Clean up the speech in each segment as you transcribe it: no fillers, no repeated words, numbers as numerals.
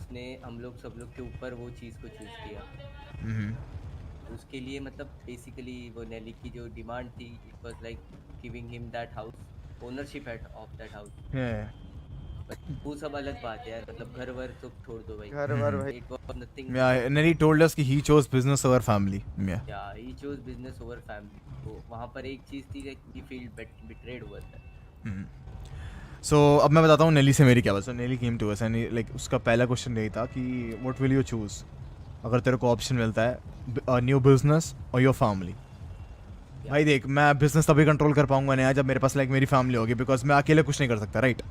उसने हम लोग सब लोग के ऊपर वो चीज़ को चूज़ किया। उसके लिए मतलब बेसिकली वो नेली की जो डिमांड थी, it was like giving him that house, ownership at of that house. Yeah. But वो सब अलग बात है यार, मतलब घर वर तो छोड़ दो भाई। घर वर भाई। It was nothing Yeah, like, and then he told us कि he chose business over family. Yeah. या he chose business over family. तो वहाँ पर एक चीज़ थी लाइक ही फील बिट्रेड हुआ था। So अब मैं बताता हूँ नेली से मेरी क्या बात। So Nelly came to us and like उसका पहला क्वेश्चन यही था कि what will you choose अगर तेरे को ऑप्शन मिलता है, a new business or your family. भाई देख, मैं बिजनेस तभी कंट्रोल कर पाऊंगा ना जब मेरे पास लाइक मेरी फैमिली होगी, बिकॉज मैं अकेले कुछ नहीं कर सकता, राइट?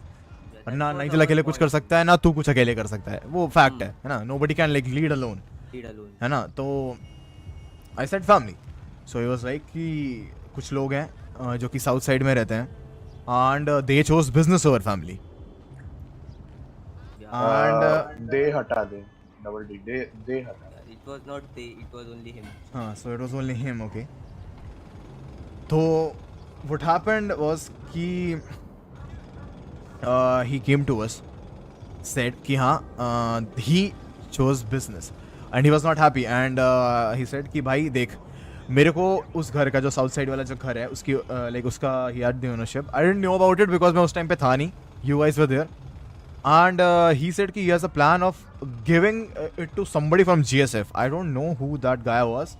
और ना नाइजल अकेले कुछ कर सकता है, ना तू कुछ अकेले कर सकता है, वो फैक्ट है ना? Nobody can like lead alone, है ना? तो I said family. So he was like कि कुछ लोग हैं जो कि साउथ साइड में रहते हैं and they chose business over family and they hated, double D, they hated. It was not they, it was only him. हाँ, so it was only him. Okay, तो व्हाट हैपेंड वाज कि he came to us, said कि हाँ he chose business and he was not happy and he said कि भाई देख, मेरे को उस घर का जो साउथ साइड वाला जो घर है उसकी लाइक उसका he had the ownership. I didn't know about it because मैं उस टाइम पे था नहीं, you guys were there and he said कि he has a plan of giving it to somebody from GSF. I don't know who that guy was.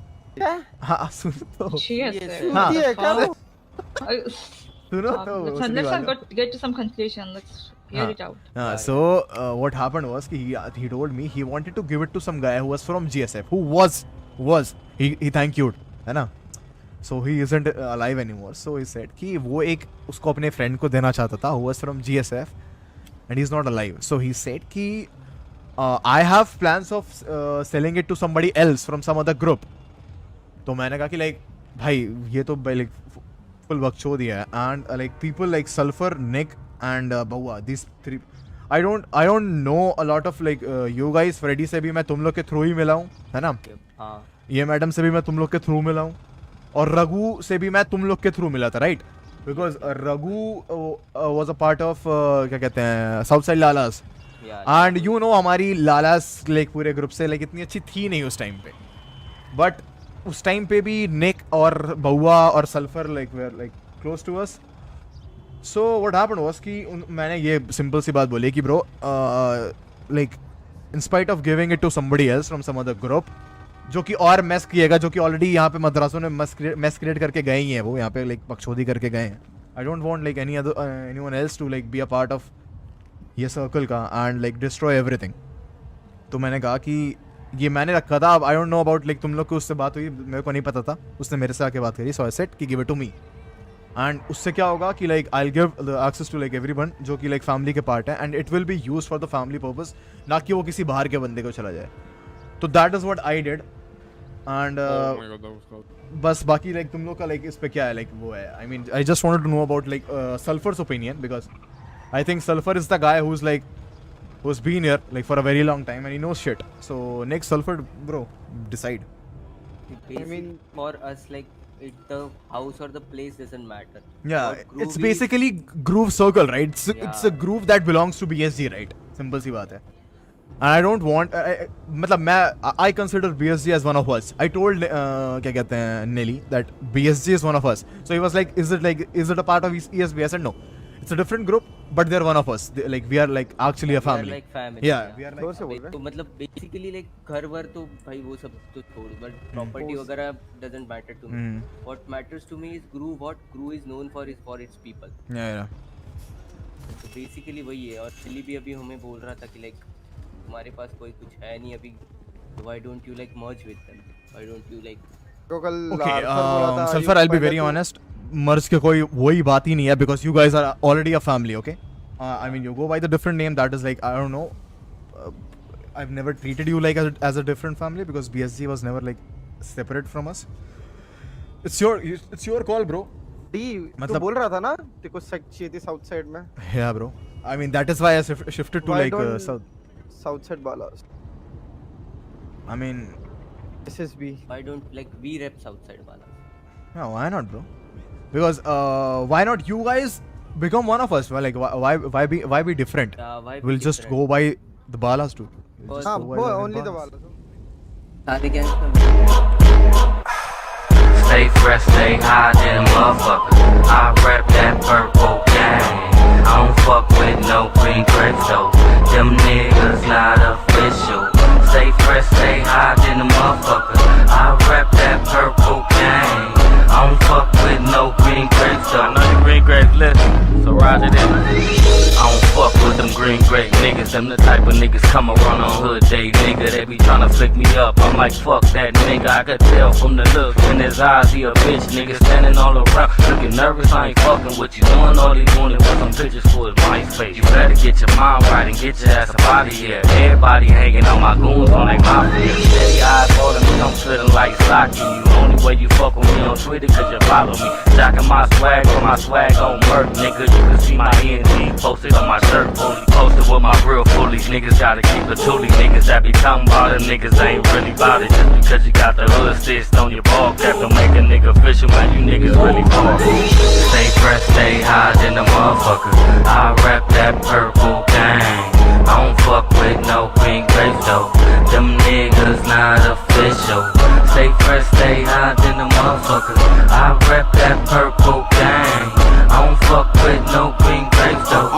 हाँ सुन तो, हाँ सुनो तो let's get to some conclusion. Let's hear it out. So what happened was he told me he wanted to give it to some guy who was from GSF, who was he thank you, है ना? So he isn't alive anymore. So he said कि वो एक उसको अपने friend को देना चाहता था, who was from GSF and he's not alive. So he said कि I have plans of selling it to somebody else from some other group. तो मैंने कहा कि लाइक भाई ये तो लाइक फुल बकचोद दिया है and like people like Sulphur, Nick and Baua, this three, I don't know a lot of like you guys. Freddie से भी मैं तुम लोग के थ्रू ही मिला हूँ, है ना? हाँ, ये मैडम से भी मैं तुम लोग के थ्रू मिला हूँ और रघु से भी मैं तुम लोग के थ्रू मिला था, right? Because Raghu was a part of क्या कहते हैं साउथ साइड लालास एंड यू नो हमारी लालास लाइक पूरे ग्रुप से लाइक इतनी अच्छी थी नहीं उस टाइम पे, बट उस टाइम पे भी निक और बउआ और Sulphur like were like close to us. So what happened was कि मैंने ये सिंपल सी बात बोली कि bro like in spite of giving it to somebody else from some other group जो कि और मेस किएगा, जो कि ऑलरेडी यहाँ पे मद्रासों ने मेस क्रिएट करके गए ही हैं, वो यहाँ पे लाइक बकचोदी करके गए हैं। I don't want like anyone else to like be a part of ये सर्कल का एंड लाइक डिस्ट्रॉय एवरीथिंग। तो मैंने कहा कि ये मैंने रखा था, अब I don't know about like तुम लोग को उससे बात हुई, मेरे को नहीं पता था, उसने मेरे से आके बात करी। सो आई सेड कि give it to me and उससे क्या होगा कि like I will give the access to like everyone जो कि लाइक फैमिली के पार्ट है and it will be used for the family purpose, ना कि वो किसी बाहर के बंदे को चला जाए। तो that is what I did and बस बाकी लाइक तुम लोग का लाइक इस पे क्या है लाइक वो है, I mean I just wanted to know about like Sulphur's opinion because I think Sulphur is the guy who is like who's been here like for a very long time and he knows shit. So next Sulfur bro, decide. I mean for us like the house or the place doesn't matter. Yeah, it's basically groove circle, right? It's a groove that belongs to BSG, right? Simple सी बात है. And I don't want मतलब मैं I consider BSG as one of us. I told क्या कहते हैं Nelly that BSG is one of us. So he was like is it a part of ESB? I said no. It's a different group, but they're one of us. Like we are like actually a family. We are like family. Yeah, we are like. तो मतलब basically like घर वर तो भाई वो सब तो छोड़, but property वगैरह doesn't matter to me. What matters to me is Groove. What Groove is known for is for its people. Yeah. तो basically वही है। और चिल्ली भी अभी हमें बोल रहा था कि like तुम्हारे पास कोई कुछ है नहीं अभी, why don't you like merge with them? Why don't you like? Okay, Sulfur, I'll be very honest. मर्ज के कोई वही बात ही नहीं है because you guys are already a family, okay? I mean you go by the different name that is like I don't know. I've never treated you like as a different family because BSG was never like separate from us. It's your call, bro. मतलब बोल रहा था ना कि कुछ चाहिए थी south side में. Yeah, bro. I mean that is why I shifted to like south side balas. I mean SSB. Why don't like we rep south side balas? Yeah, why not, bro? Because why not you guys become one of us? Well, like why be different? Why we'll just go by the balas too. Just हाँ go वो wild only and the bounce. wall. सारे gangster Stay fresh, stay high, then motherfucker. I rep that purple gang. I don't fuck with no green grapes though. Them niggas not official. Stay fresh, stay high, then the motherfucker. I rep that purple gang. I don't fuck with no green grapes though. I know you green grapes listen, so roger this. I don't fuck with them green grape niggas. Them the type of niggas come around on hood day, nigga. They be tryna flick me up. I'm like, fuck that nigga. I could tell from the look in his eyes he a bitch, nigga. Standing all around, looking nervous. I ain't fucking with you. Doing all he doing was some pictures for his MySpace. You better get your mind right and get your ass up out of here. Everybody hanging on my goons on they mafia. Steady eyes holding me, I'm feeling like Saki. You only way you fuck with me on Twitter cause you follow me. Jocking my swag for my swag on Merc, nigga. You can see my ENT posted on my shirt. Fully posted with my real fullies. Niggas gotta keep the toolie. Niggas that be talking about them niggas ain't really about it. Just because you got the hood stitched on your ball cap don't make a nigga official, man. You niggas really fall. Stay fresh, stay high, than the motherfucker. I rep that purple gang. I don't fuck with no green grapes though. Them niggas not official. Stay fresh, stay high, than the motherfucker. I rep that purple gang. I don't fuck with no green grapes though.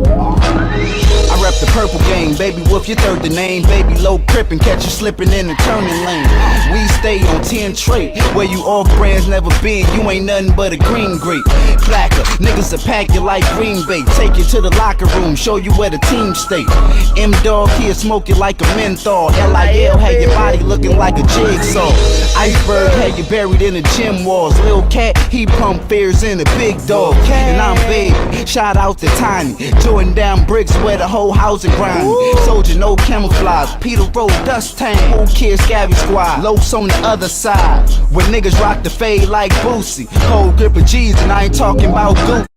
I rep the purple gang, baby wolf, you third the name. Baby low crip and catch you slipping in the turning lane. We stay on 10 trait, where you off brands never been. You ain't nothing but a green grape. Clacker, niggas will pack you like green bait. Take you to the locker room, show you where the team stay. M-Dog here smoke you like a menthol. L.I.L. had your body looking like a jigsaw. Iceberg had you buried in the gym walls. Lil Cat, he pump fears in the big dog. And I'm big, shout out to Tiny. Jordan down bricks where the whole house is grimy. Soldier, no camouflage. Peter Road, dust tank. Whole kid scabby squad. Los on the other side. When niggas rock the fade like Boosie. Cold grip of G's and I ain't talking about Goop.